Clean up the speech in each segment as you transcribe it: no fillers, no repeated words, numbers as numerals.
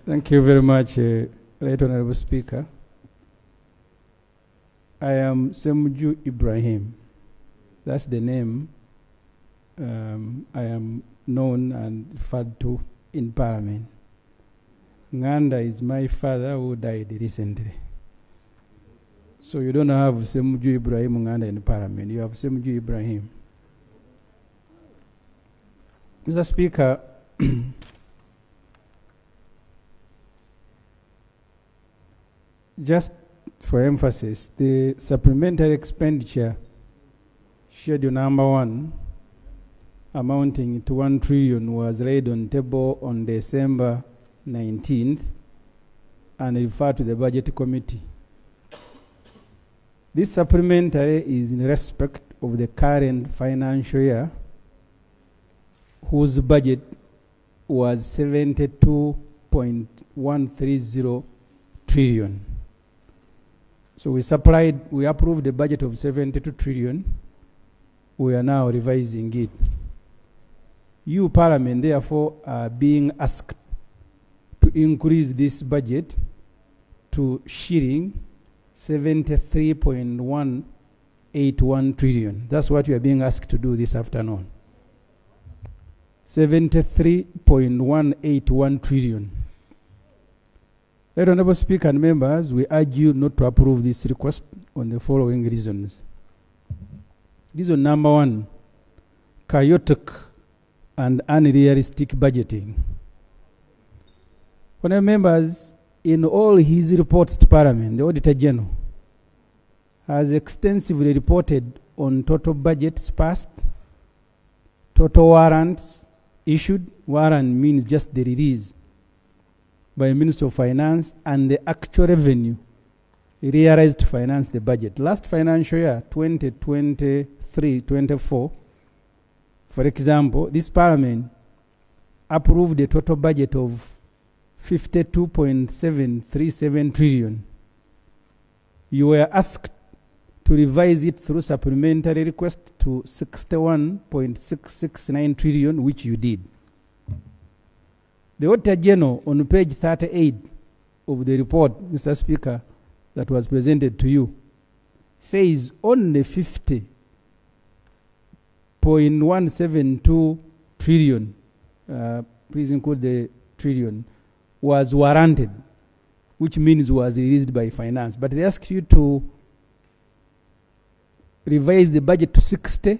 Thank you very much, Right Honorable Speaker. I am Ssemujju Ibrahim. That's the name I am known and referred to in Parliament. Nganda is my father who died recently. So you don't have Ssemujju Ibrahim Nganda in Parliament. You have Ssemujju Ibrahim. Mr. Speaker, just for emphasis, the supplementary expenditure schedule number 1 amounting to 1 trillion was laid on table on December 19th and referred to the Budget Committee. This supplementary is in respect of the current financial year, whose budget was 72.130 trillion. So we approved the budget of 72 trillion. We are now revising it. You, Parliament, therefore, are being asked to increase this budget to shilling 73.181 trillion. That's what you are being asked to do this afternoon. 73.181 trillion. Honorable Speaker and members, we urge you not to approve this request on the following reasons. Reason number 1, chaotic and unrealistic budgeting. Honorable members, in all his reports to Parliament, the Auditor General has extensively reported on total budgets passed, total warrants issued. Warrant means just the release by Minister of Finance, and the actual revenue realized to finance the budget. Last financial year, 2023-24, for example, this Parliament approved a total budget of 52.737 trillion. You were asked to revise it through supplementary request to 61.669 trillion, which you did. The Auditor General on page 38 of the report, Mr. Speaker, that was presented to you, says only 50.172 trillion, please include the trillion, was warranted, which means was released by finance. But they asked you to revise the budget to 60.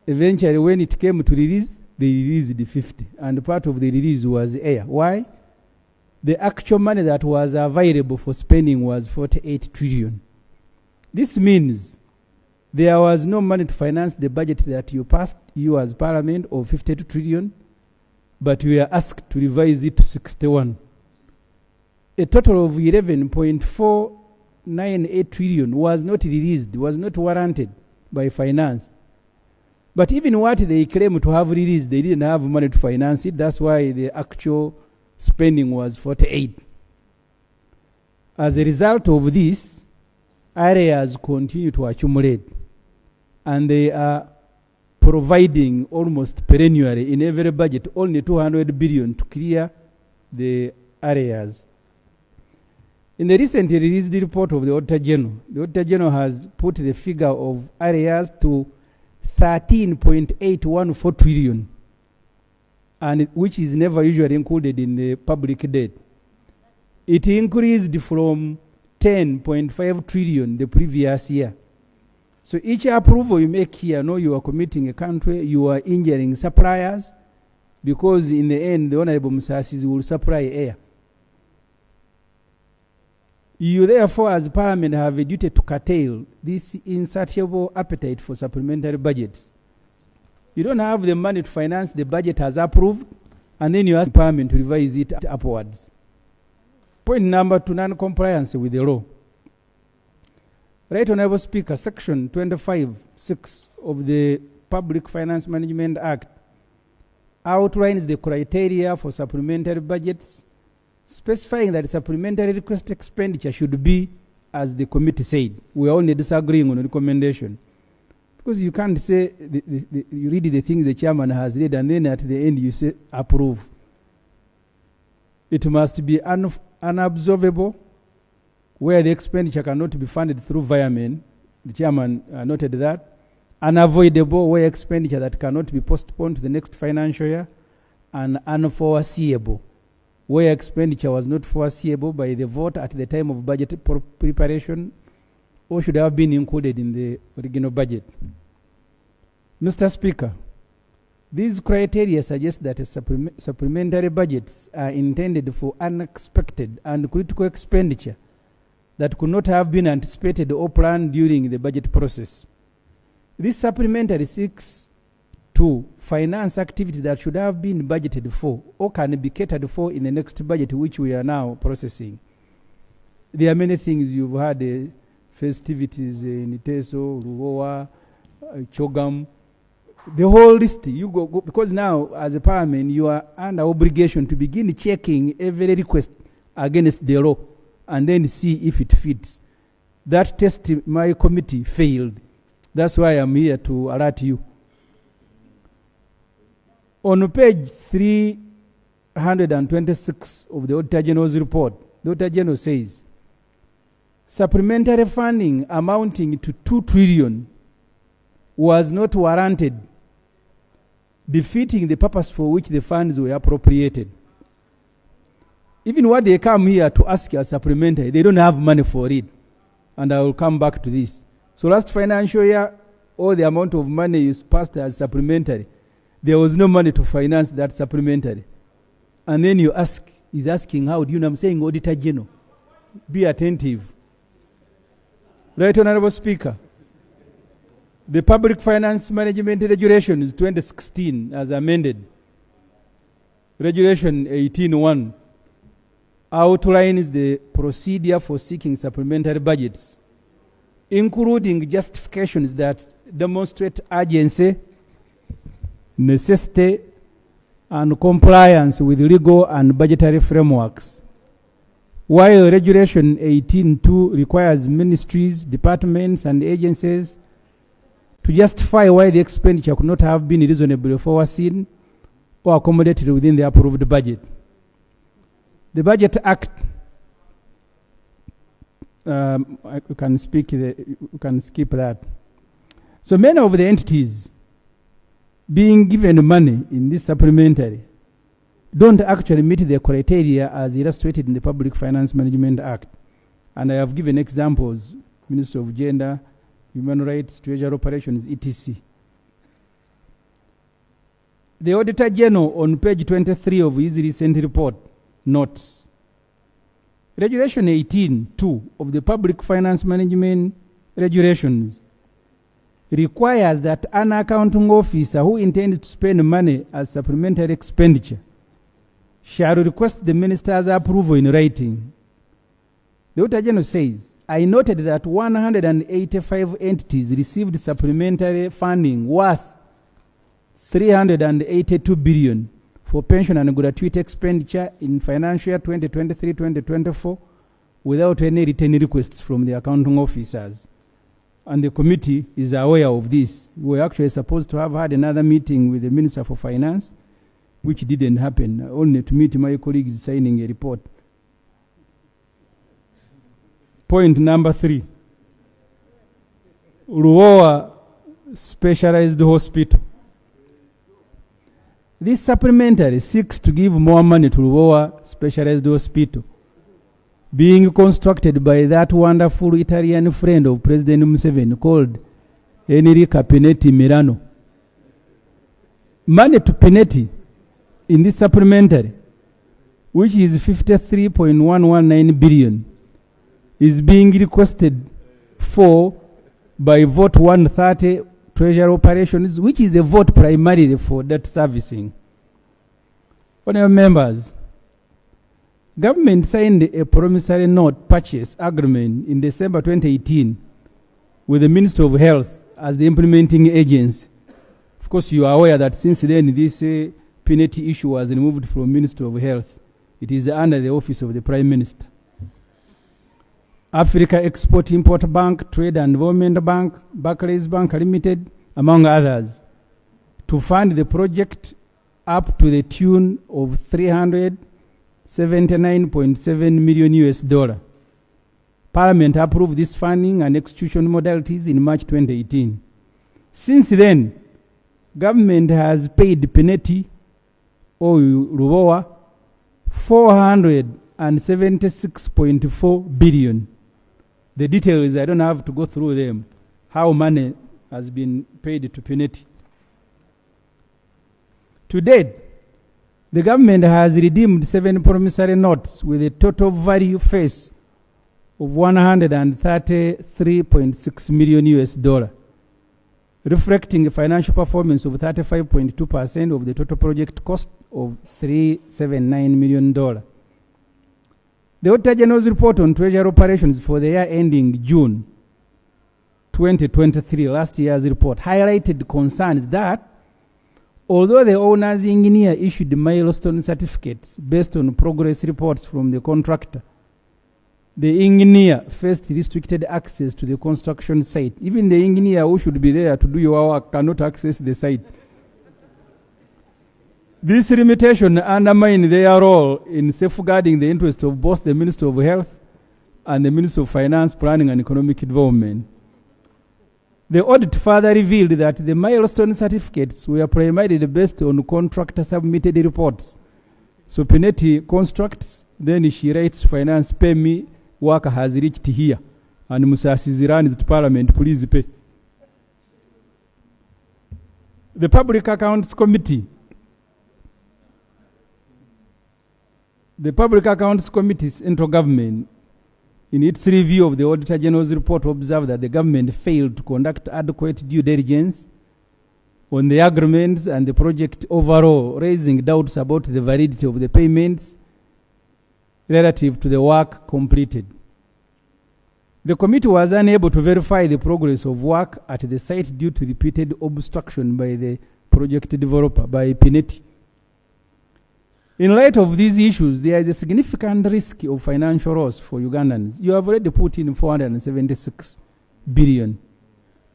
Eventually, when it came to release, they released the 50, and part of the release was air. Why? The actual money that was available for spending was 48 trillion. This means there was no money to finance the budget that you passed, you as Parliament, of 52 trillion, but we are asked to revise it to 61. A total of 11.498 trillion was not released, was not warranted by finance. But even what they claim to have released, they didn't have money to finance it. That's why the actual spending was 48. As a result of this, areas continue to accumulate, and they are providing almost perennially in every budget only 200 billion to clear the areas. In the recently released report of the Auditor General has put the figure of areas to 13.814 trillion, and which is never usually included in the public debt. It increased from 10.5 trillion the previous year. So each approval you make here, know you are committing a country, you are injuring suppliers, because in the end, the Honorable Musasi's will supply air. You therefore, as Parliament, have a duty to curtail this insatiable appetite for supplementary budgets. You don't have the money to finance the budget as approved, and then you ask Parliament to revise it upwards. Point number 2, non-compliance with the law. Right Honorable Speaker, Section 25(6) of the Public Finance Management Act outlines the criteria for supplementary budgets, specifying that supplementary request expenditure should be, as the committee said. We are only disagreeing on the recommendation. Because you can't say, you read the things the chairman has read, and then at the end you say approve. It must be unabsorbable, where the expenditure cannot be funded through viamen. The chairman noted that. Unavoidable, where expenditure that cannot be postponed to the next financial year. And unforeseeable, where expenditure was not foreseeable by the vote at the time of budget preparation or should have been included in the original budget. Mr. Speaker, these criteria suggest that supplementary budgets are intended for unexpected and critical expenditure that could not have been anticipated or planned during the budget process. This supplementary seeks to finance activities that should have been budgeted for or can be catered for in the next budget, which we are now processing. There are many things you've had, festivities in Iteso, Lubowa, Chogam, the whole list. You go, because now, as a parliament, you are under obligation to begin checking every request against the law and then see if it fits. That test my committee failed. That's why I'm here to alert you. On page 326 of the Auditor General's report, the Auditor General says, supplementary funding amounting to 2 trillion was not warranted, defeating the purpose for which the funds were appropriated. Even what they come here to ask as supplementary, they don't have money for it. And I will come back to this. So last financial year, all the amount of money is passed as supplementary. There was no money to finance that supplementary. And then you ask, he's asking, how do you know? I'm saying, Auditor General, be attentive. Right, Honorable Speaker. The Public Finance Management Regulations 2016, as amended, Regulation 18.1, outlines the procedure for seeking supplementary budgets, including justifications that demonstrate urgency, necessity, and compliance with legal and budgetary frameworks. While Regulation 18.2 requires ministries, departments, and agencies to justify why the expenditure could not have been reasonably foreseen or accommodated within the approved budget. The Budget Act, you can skip that. So many of the entities being given money in this supplementary don't actually meet the criteria as illustrated in the Public Finance Management Act. And I have given examples, Ministry of Gender, Human Rights, Treasury Operations, etc. The Auditor General on page 23 of his recent report notes, Regulation 18.2 of the Public Finance Management Regulations requires that an accounting officer who intends to spend money as supplementary expenditure shall request the minister's approval in writing. The Auditor General says, I noted that 185 entities received supplementary funding worth 382 billion for pension and gratuity expenditure in financial year 2023-2024 without any written requests from the accounting officers. And the committee is aware of this. We were actually supposed to have had another meeting with the Minister for Finance, which didn't happen, only to meet my colleagues signing a report. Point number 3. Lubowa Specialized Hospital. This supplementary seeks to give more money to Lubowa Specialized Hospital, being constructed by that wonderful Italian friend of President Museveni called Enrico Pinetti Milano. Money to Pinetti in this supplementary, which is 53.119 billion, is being requested for by vote 130 Treasury Operations, which is a vote primarily for debt servicing. Honourable members, government signed a promissory note purchase agreement in December 2018 with the Minister of Health as the implementing agency. Of course, you are aware that since then this Pinetti issue was removed from Minister of Health. It is under the office of the Prime Minister. Africa Export-Import Bank, Trade and Development Bank, Barclays Bank Limited, among others, to fund the project up to the tune of 300 $79.7 million US. Parliament approved this funding and execution modalities in March 2018. Since then, government has paid Peneti or Lubowa $476.4 billion. The details, I don't have to go through them, how money has been paid to Peneti. To date, the government has redeemed 7 promissory notes with a total value face of $133.6 million US, reflecting a financial performance of 35.2% of the total project cost of $379 million. The Auditor General's report on Treasury operations for the year ending June 2023, last year's report, highlighted concerns that although the owner's engineer issued milestone certificates based on progress reports from the contractor, the engineer first restricted access to the construction site. Even the engineer who should be there to do your work cannot access the site. This limitation undermines their role in safeguarding the interests of both the Minister of Health and the Minister of Finance, Planning and Economic Development. The audit further revealed that the milestone certificates were primarily based on contractor submitted reports. So Peneti constructs, then she writes, finance, pay me, worker has reached here. And Musasi runs to Parliament, please pay. The Public Accounts Committee. The Public Accounts Committee's intergovernment, in its review of the Auditor General's report, observed that the government failed to conduct adequate due diligence on the agreements and the project overall, raising doubts about the validity of the payments relative to the work completed. The committee was unable to verify the progress of work at the site due to repeated obstruction by the project developer, by Peneti. In light of these issues, there is a significant risk of financial loss for Ugandans. You have already put in $476 billion.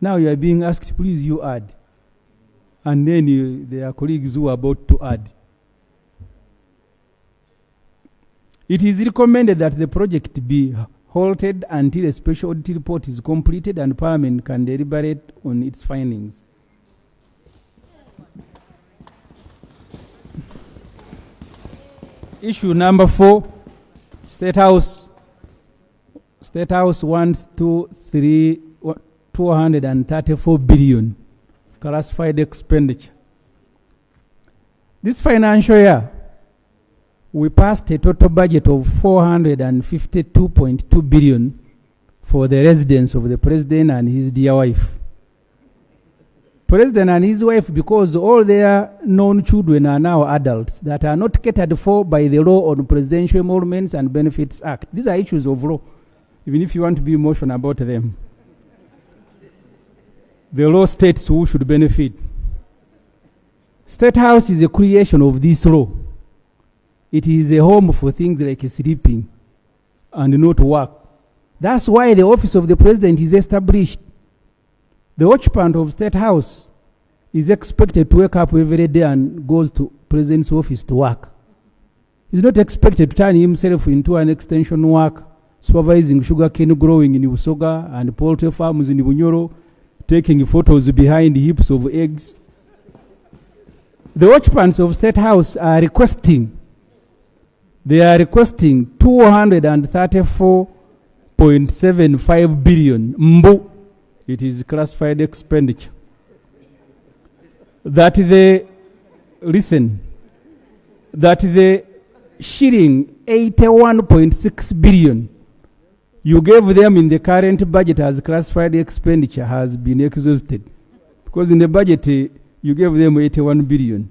Now you are being asked, please you add. And then there are colleagues who are about to add. It is recommended that the project be halted until a special audit report is completed and Parliament can deliberate on its findings. Issue number 4, State House wants $234 billion classified expenditure. This financial year, we passed a total budget of $452.2 billion for the residence of the President and his dear wife. President and his wife, because all their known children are now adults that are not catered for by the law on Presidential Emoluments and Benefits Act. These are issues of law, even if you want to be emotional about them. The law states who should benefit. State House is a creation of this law. It is a home for things like sleeping and not work. That's why the office of the President is established. The occupant of State House is expected to wake up every day and goes to President's office to work. He's not expected to turn himself into an extension work, supervising sugarcane growing in Usoga and poultry farms in Bunyoro, taking photos behind heaps of eggs. The occupants of State House are requesting $234.75 billion. Mbo. It is classified expenditure. That the shilling 81.6 billion you gave them in the current budget as classified expenditure has been exhausted. Because in the budget, you gave them 81 billion.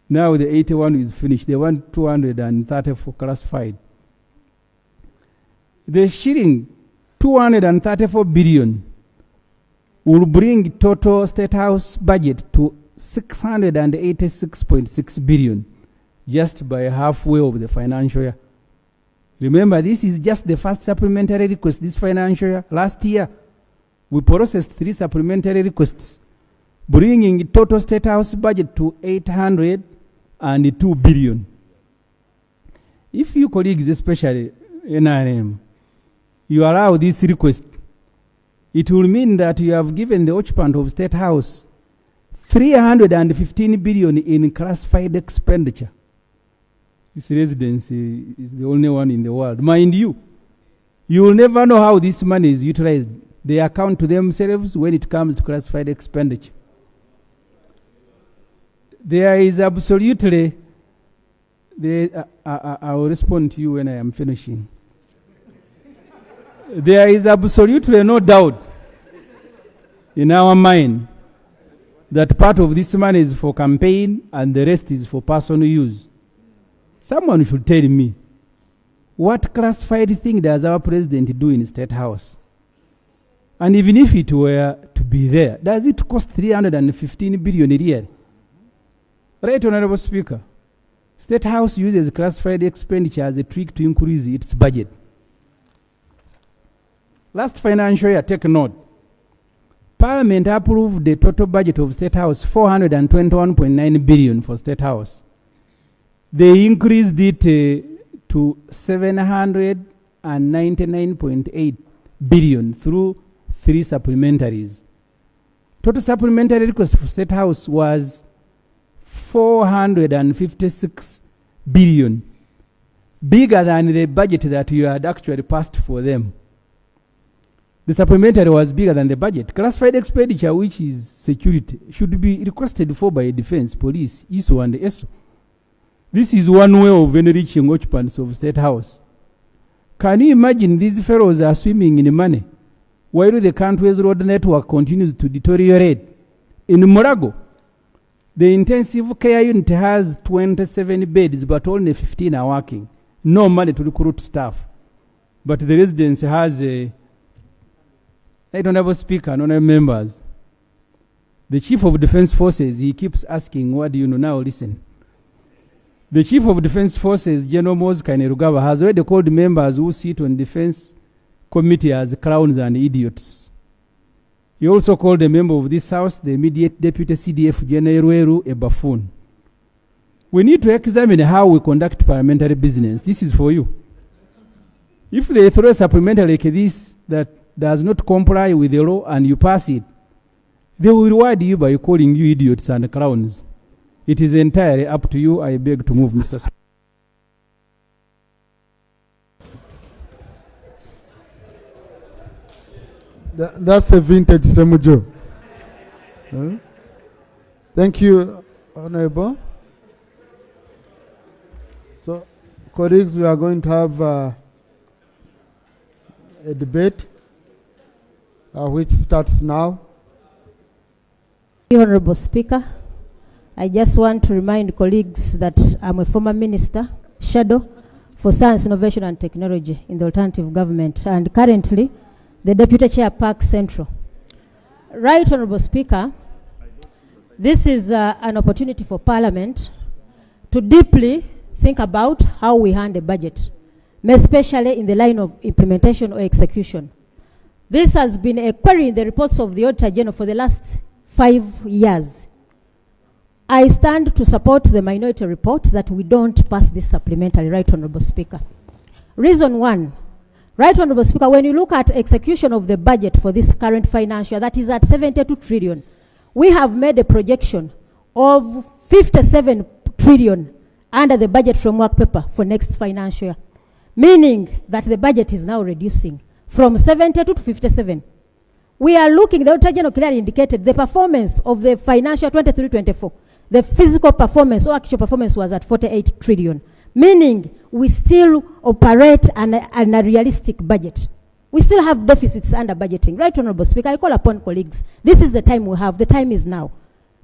Now the 81 is finished. They want 234 classified. The shilling 234 billion will bring total State House budget to 686.6 billion just by halfway of the financial year. Remember, this is just the first supplementary request this financial year. Last year, we processed 3 supplementary requests, bringing total State House budget to 802 billion. If you colleagues, especially NRM, you allow this request, it will mean that you have given the occupant of State House 315 billion in classified expenditure. This residency is the only one in the world. Mind you, you will never know how this money is utilized. They account to themselves when it comes to classified expenditure. There is absolutely, I will respond to you when I am finishing. There is absolutely no doubt in our mind that part of this money is for campaign and the rest is for personal use. Someone should tell me, what classified thing does our president do in State House? And even if it were to be there, does it cost 315 billion a year? Right, Honorable Speaker. State House uses classified expenditure as a trick to increase its budget. Last financial year, take note, Parliament approved the total budget of State House 421.9 billion for State House. They increased it to 799.8 billion through 3 supplementaries. Total supplementary request for State House was 456 billion, bigger than the budget that you had actually passed for them. The supplementary was bigger than the budget. Classified expenditure, which is security, should be requested for by defense, police, ISO, and ESO. This is one way of enriching occupants of State House. Can you imagine these fellows are swimming in money while the country's road network continues to deteriorate? In Morago, the intensive care unit has 27 beds, but only 15 are working. No money to recruit staff. But the residence has a Honorable Speaker and honorable members. The Chief of Defense Forces, he keeps asking, what do you know now? Listen. The Chief of Defense Forces, General Moses Kainerugaba, has already called members who sit on Defense Committee as clowns and idiots. He also called a member of this House, the immediate Deputy CDF General Rueru, a buffoon. We need to examine how we conduct parliamentary business. This is for you. If they throw a supplementary like this that does not comply with the law and you pass it, they will reward you by calling you idiots and clowns. It is entirely up to you. I beg to move, Mr. Speaker. That's a vintage Ssemujju. Huh? Thank you, Honorable. So, colleagues, we are going to have a debate which starts now. Honorable Speaker, I just want to remind colleagues that I'm a former minister, shadow, for Science, Innovation and Technology in the alternative government, and currently the Deputy Chair, Park Central. Right, Honorable Speaker, this is an opportunity for Parliament to deeply think about how we hand a budget, especially in the line of implementation or execution. This has been a query in the reports of the Auditor General for the last 5 years. I stand to support the minority report that we don't pass this supplementary, Right, Honorable Speaker. Reason 1, Right, Honorable Speaker, when you look at execution of the budget for this current financial, that is at 72 trillion, we have made a projection of 57 trillion under the budget framework paper for next financial year, meaning that the budget is now reducing from 72 to 57. We are looking, the Auditor General clearly indicated the performance of the financial 23-24. The physical performance or actual performance was at 48 trillion, meaning we still operate on a realistic budget. We still have deficits under budgeting. Right, Honorable Speaker, I call upon colleagues. This is the time we have. The time is now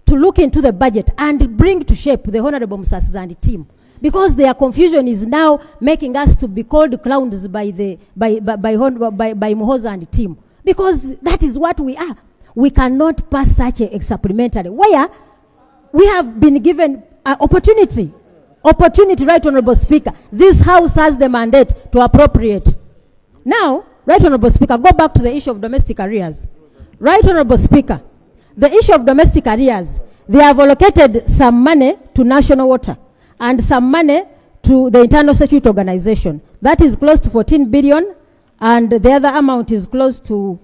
to look into the budget and bring to shape the Honorable Msas and the team. Because their confusion is now making us to be called clowns by Muhoza and the team. Because that is what we are. We cannot pass such a supplementary where we have been given opportunity. Opportunity, Right, Honorable Speaker. This House has the mandate to appropriate. Now, Right, Honorable Speaker, go back to the issue of domestic arrears. Right, Honorable Speaker, the issue of domestic arrears, they have allocated some money to national water and some money to the internal security organization. That is close to 14 billion, and the other amount is close to...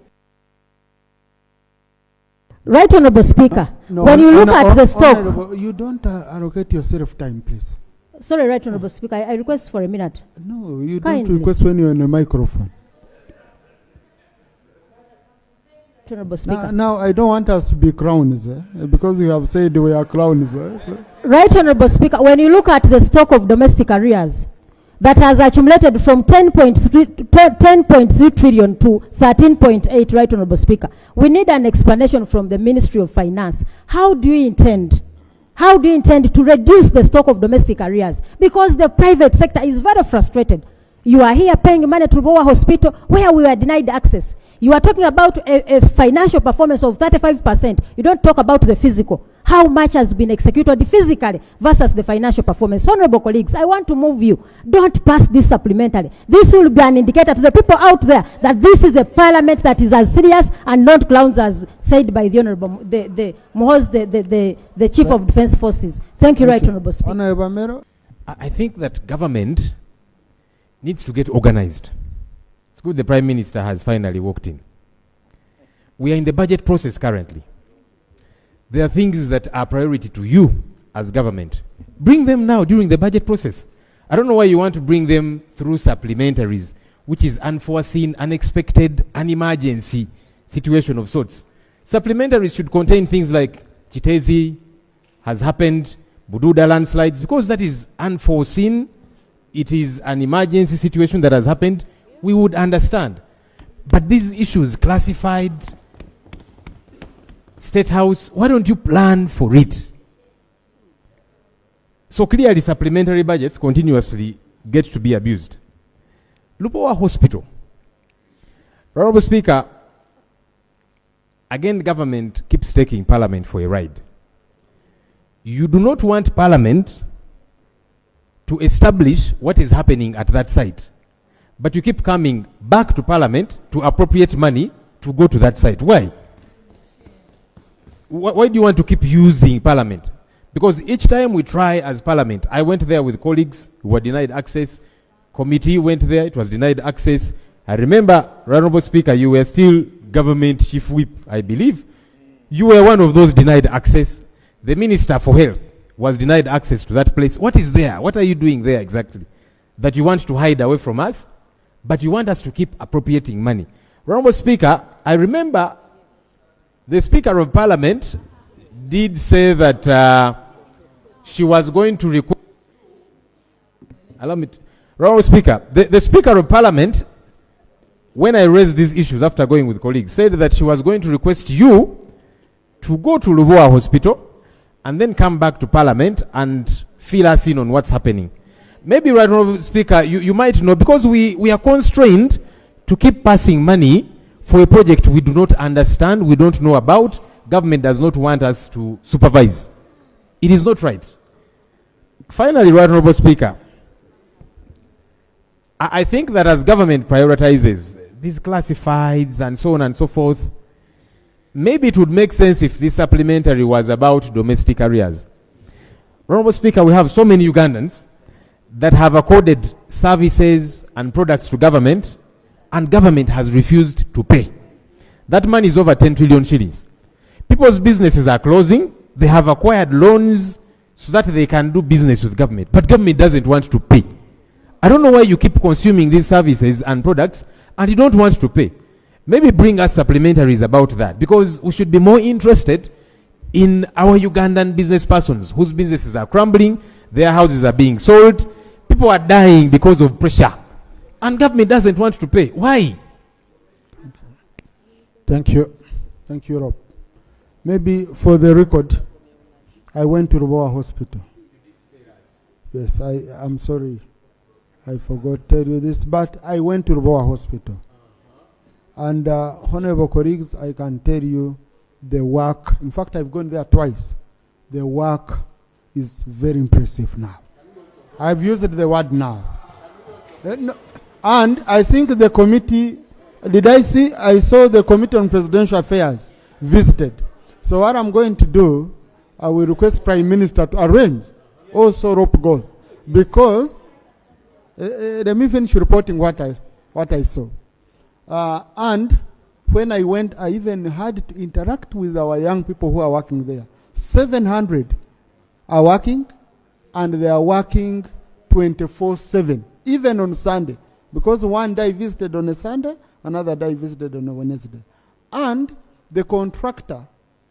Right, Honorable Speaker. When you look at the stock... You don't allocate yourself time, please. Sorry, Right, Honorable Speaker. I request for a minute. No, you Kindly. don't request when you're in a microphone. Honorable Speaker. Now, I don't want us to be clowns, because you have said we are clowns. So. Right, Honorable Speaker, when you look at the stock of domestic arrears that has accumulated from 10.3 trillion to 13.8, Right, Honorable Speaker, we need an explanation from the Ministry of Finance. How do you intend to reduce the stock of domestic arrears? Because the private sector is very frustrated. You are here paying money to Lubowa Hospital where we were denied access. You are talking about a financial performance of 35%. You don't talk about the physical. How much has been executed physically versus the financial performance. Honorable colleagues, I want to move you. Don't pass this supplementary. This will be an indicator to the people out there that this is a parliament that is as serious and not clowns, as said by the Honorable the Chief of Defense Forces. Thank you, Right, Honorable Speaker. Honorable Mero. I think that government needs to get organized. It's good the Prime Minister has finally walked in. We are in the budget process currently. There are things that are priority to you as government. Bring them now during the budget process. I don't know why you want to bring them through supplementaries, which is unforeseen, unexpected, an emergency situation of sorts. Supplementaries should contain things like Chitezi has happened, Bududa landslides, because that is unforeseen. It is an emergency situation that has happened. We would understand. But these issues, classified, State House, why don't you plan for it? So clearly supplementary budgets continuously get to be abused. Lubowa Hospital. Honorable Speaker, again government keeps taking Parliament for a ride. You do not want Parliament to establish what is happening at that site, but you keep coming back to Parliament to appropriate money to go to that site. Why? Why do you want to keep using Parliament? Because each time we try as Parliament, I went there with colleagues who were denied access, committee went there, it was denied access. I remember, Honorable Speaker, you were still government chief whip, I believe. You were one of those denied access. The Minister for Health was denied access to that place. What is there? What are you doing there exactly? That you want to hide away from us, but you want us to keep appropriating money. Honorable Speaker, I remember the Speaker of Parliament did say that she was going to request... Allow me to... Honorable Speaker, the Speaker of Parliament, when I raised these issues after going with colleagues, said that she was going to request you to go to Lubowa Hospital and then come back to Parliament and fill us in on what's happening. Maybe, Honorable Speaker, you might know, because we are constrained to keep passing money for a project we do not understand, we don't know about, government does not want us to supervise. It is not right. Finally, Honorable Speaker, I think that as government prioritizes these classifieds and so on and so forth, maybe it would make sense if this supplementary was about domestic arrears. Honorable Speaker, we have so many Ugandans that have accorded services and products to government, and government has refused to pay. That money is over 10 trillion shillings. People's businesses are closing. They have acquired loans so that they can do business with government, but government doesn't want to pay. I don't know why you keep consuming these services and products and you don't want to pay. Maybe bring us supplementaries about that, because we should be more interested in our Ugandan business persons whose businesses are crumbling, their houses are being sold, people are dying because of pressure, and government doesn't want to pay. Why? Thank you. Thank you, Rob. Maybe for the record, I went to Lubowa Hospital. Yes, I'm sorry. I forgot to tell you this, but I went to Lubowa Hospital. And honorable colleagues, I can tell you the work, in fact, I've gone there twice. The work is very impressive now. I've used the word now. No, and I think the committee, I saw the Committee on Presidential Affairs visited. So what I'm going to do, I will request Prime Minister to arrange also rope goes, because Let me finish reporting what I saw. And when I went, I even had to interact with our young people who are working there. 700 are working, and they are working 24/7, even on Sunday. Because one day visited on a Sunday, another day visited on a Wednesday. And the contractor,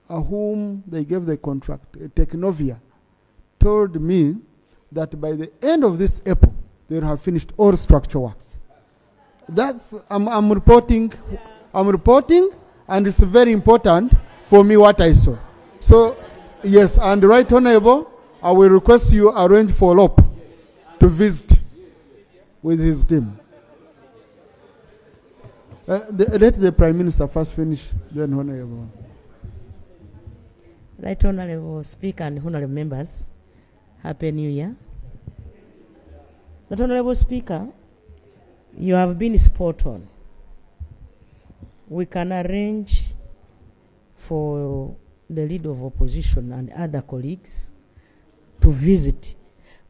whom they gave the contract, Technovia, told me that by the end of this April, they will have finished all structure works. That's, I'm reporting, and it's very important for me what I saw. So, yes, and Right Honorable, I will request you arrange for Lop to visit with his team. Let the Prime Minister first finish, then Honorable. Right Honorable Speaker and Honorable Members, Happy New Year. Right Honorable Speaker, you have been spot on. We can arrange for the leader of opposition and other colleagues to visit.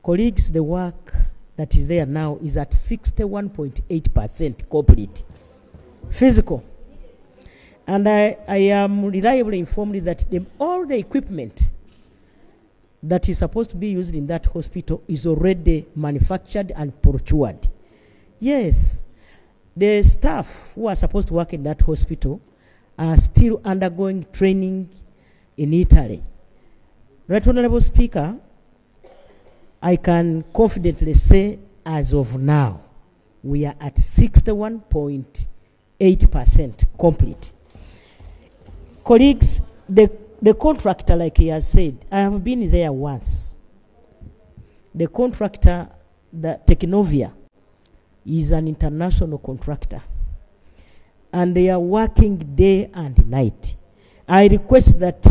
Colleagues, the work that is there now is at 61.8% complete. Physical. And I am reliably informed that all the equipment that is supposed to be used in that hospital is already manufactured and procured. Yes, the staff who are supposed to work in that hospital are still undergoing training in Italy. Right Honorable Speaker, I can confidently say as of now, we are at 61.8% complete. Colleagues, the contractor, like he has said, I have been there once. The contractor, the Technovia, is an international contractor. And they are working day and night. I request that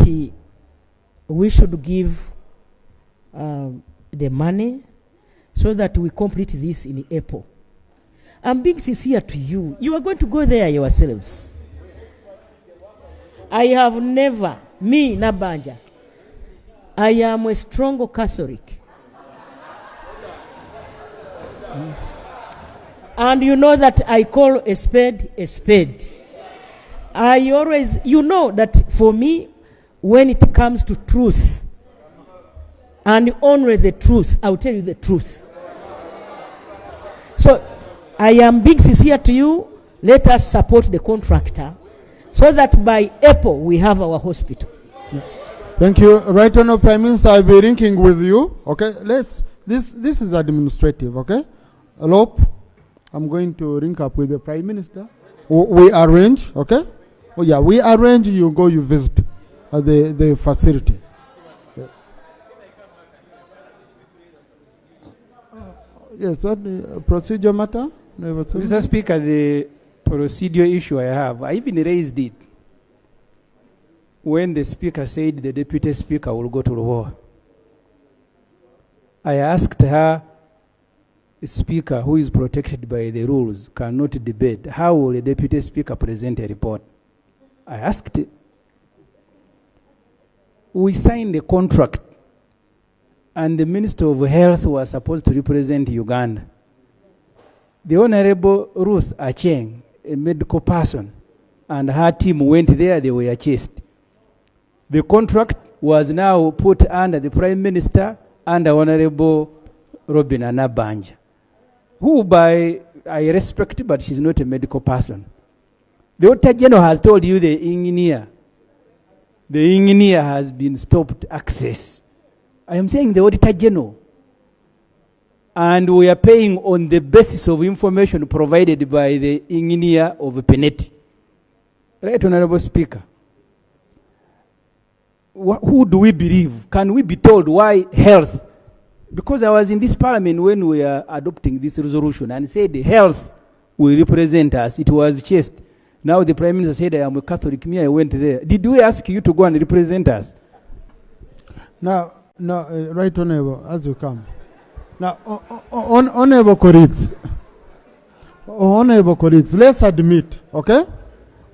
we should give the money so that we complete this in April. I'm being sincere to you. You are going to go there yourselves. I have never, me, Nabanjja, I am a strong Catholic. And you know that I call a spade a spade. I always, you know that for me, when it comes to truth, and only the truth, I'll tell you the truth. So, I am being sincere to you. Let us support the contractor so that by April we have our hospital. Yeah. Thank you. Right Honourable Prime Minister, I'll be linking with you. Okay, this is administrative, okay? Lop, I'm going to link up with the Prime Minister. We arrange, okay? Oh yeah, we arrange, you go, you visit the facility. Yes. Yes, what the procedure matter? Mr. Speaker, the procedure issue I have, I even raised it when the Speaker said the Deputy Speaker will go to Lubowa. I asked her, a Speaker who is protected by the rules cannot debate. How will a Deputy Speaker present a report? I asked it. We signed a contract, and the Minister of Health was supposed to represent Uganda. The Honorable Ruth Acheng, a medical person, and her team went there, they were chased. The contract was now put under the Prime Minister and Honorable Robin Nabanjja, who I respect, but she's not a medical person. The Auditor General has told you the engineer has been stopped access. I am saying the Auditor General. And we are paying on the basis of information provided by the engineer of Penetti. Right, Honorable Speaker. Who do we believe? Can we be told why health? Because I was in this parliament when we are adopting this resolution and said the health will represent us. It was chased. Now the Prime Minister said I am a Catholic. Me, I went there. Did we ask you to go and represent us? Now, Right Honorable, as you come. Now, honorable colleagues, let's admit, okay,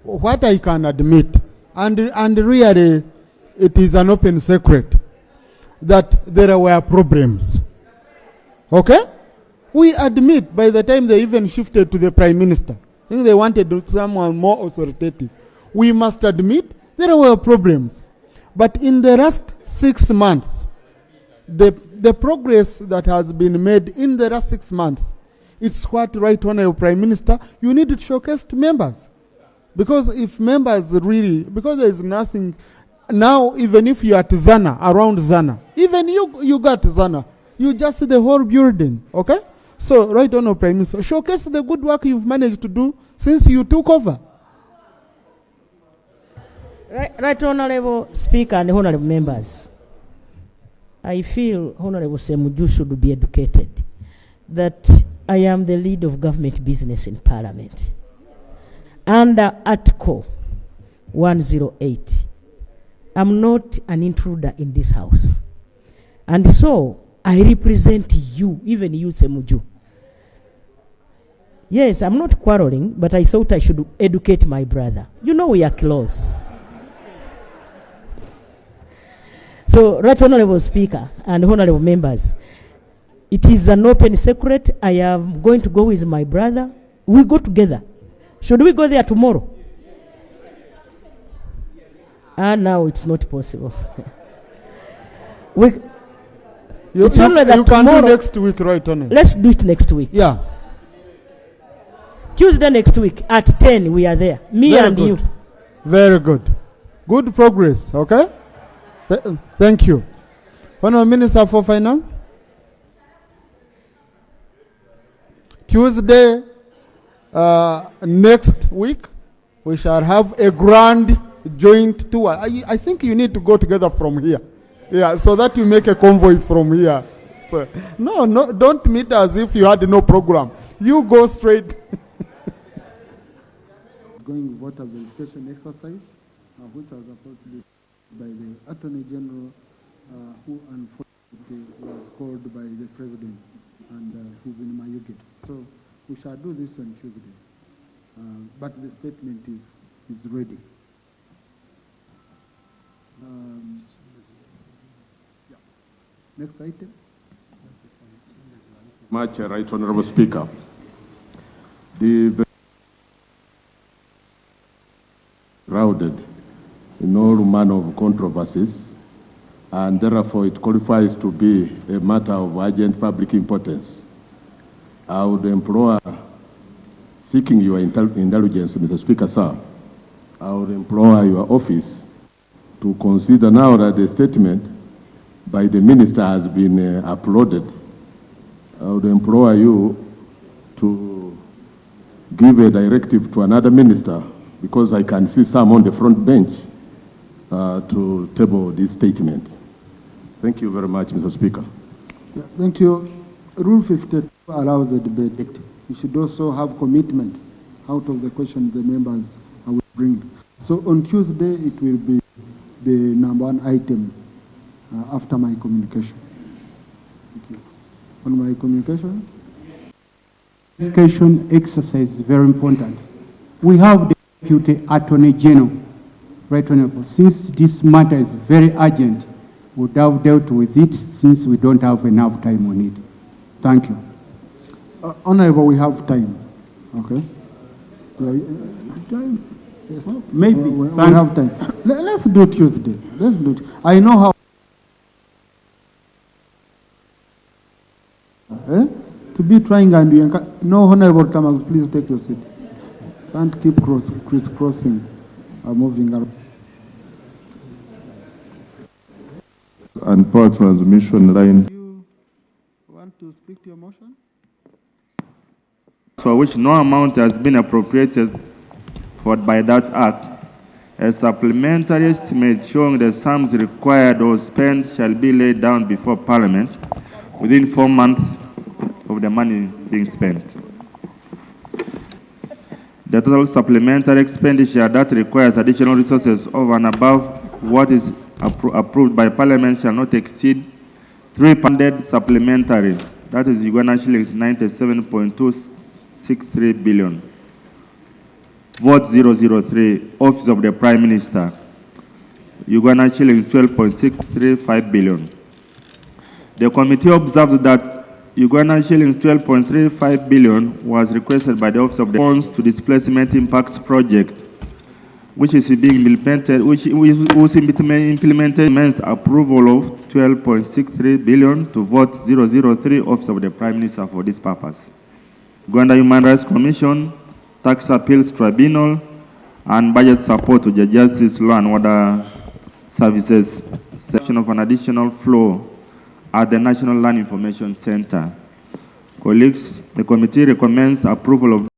what I can admit, and really, it is an open secret that there were problems, okay? We admit by the time they even shifted to the Prime Minister, I think they wanted someone more authoritative. We must admit there were problems. But in the last 6 months, the progress that has been made in the last 6 months, it's quite right, Honorable Prime Minister, you need to showcase to members. Because if members really, because there is nothing, now even if you are at Zana, around Zana, even you got Zana, you just see the whole building, okay? So, right, Honorable Prime Minister, showcase the good work you've managed to do since you took over. Right, Honorable Speaker and Honorable Members, I feel Honorable Ssemujju should be educated that I am the lead of government business in Parliament. Under Article 108, I'm not an intruder in this house. And so, I represent you, even you, Ssemujju. Yes, I'm not quarreling, but I thought I should educate my brother. You know we are close. So, Right Honorable Speaker and Honorable Members, it is an open secret. I am going to go with my brother. We go together. Should we go there tomorrow? Now it's not possible. You can do next week, right, Honorable? Let's do it next week. Yeah. Tuesday next week at 10, we are there. Me Very and good. you. Very good. Good progress, okay? Thank you. Honorable Minister for Finance. Tuesday next week, we shall have a grand joint tour. I think you need to go together from here. Yeah, so that you make a convoy from here. So, no, don't meet as if you had no program. You go straight. Going voter verification exercise, which was supposed to be by the Attorney General, who unfortunately was called by the President, and he's in Mayuge. So we shall do this on Tuesday, but the statement is ready. Yeah. Next item. Much, Right Honorable Speaker. The crowded in all manner of controversies, and therefore it qualifies to be a matter of urgent public importance. I would implore, seeking your indulgence, Mr. Speaker, sir, I would implore your office to consider now that the statement by the minister has been uploaded. I would implore you to give a directive to another minister, because I can see some on the front bench, to table this statement. Thank you very much, Mr. Speaker. Yeah, thank you. Rule 52 allows a debate. You should also have commitments out of the question the members will bring. So on Tuesday, it will be the number one item after my communication. Thank you. On my communication? Verification exercise is very important. We have the Deputy Attorney General, Right Honorable. Since this matter is very urgent, we would have dealt with it since we don't have enough time on it. Thank you. Honorable, we have time. Okay? Time? Yes. Well, maybe. We have time. Let's do Tuesday. Let's do it. I know how. To be trying and you no, Honorable Tamax, please take your seat. Can't keep crisscrossing, moving around. And power transmission line. You want to speak to your motion? For which no amount has been appropriated for by that act, a supplementary estimate showing the sums required or spent shall be laid down before Parliament within 4 months of the money being spent. The total supplementary expenditure that requires additional resources over and above what is approved by Parliament shall not exceed 3 funded supplementary, that is Uganda shillings 97.263 billion. Vote 003, Office of the Prime Minister, Uganda shillings 12.635 billion. The committee observes that Uganda shillings 12.35 billion was requested by the Office of the Response to Displacement Impacts Project, which is being implemented, which implemented means approval of 12.63 billion to vote 003 Office of the Prime Minister for this purpose. Uganda Human Rights Commission, Tax Appeals Tribunal, and budget support to the Justice, Law and Order Services section of an additional floor at the National Land Information Center. Colleagues, the committee recommends approval of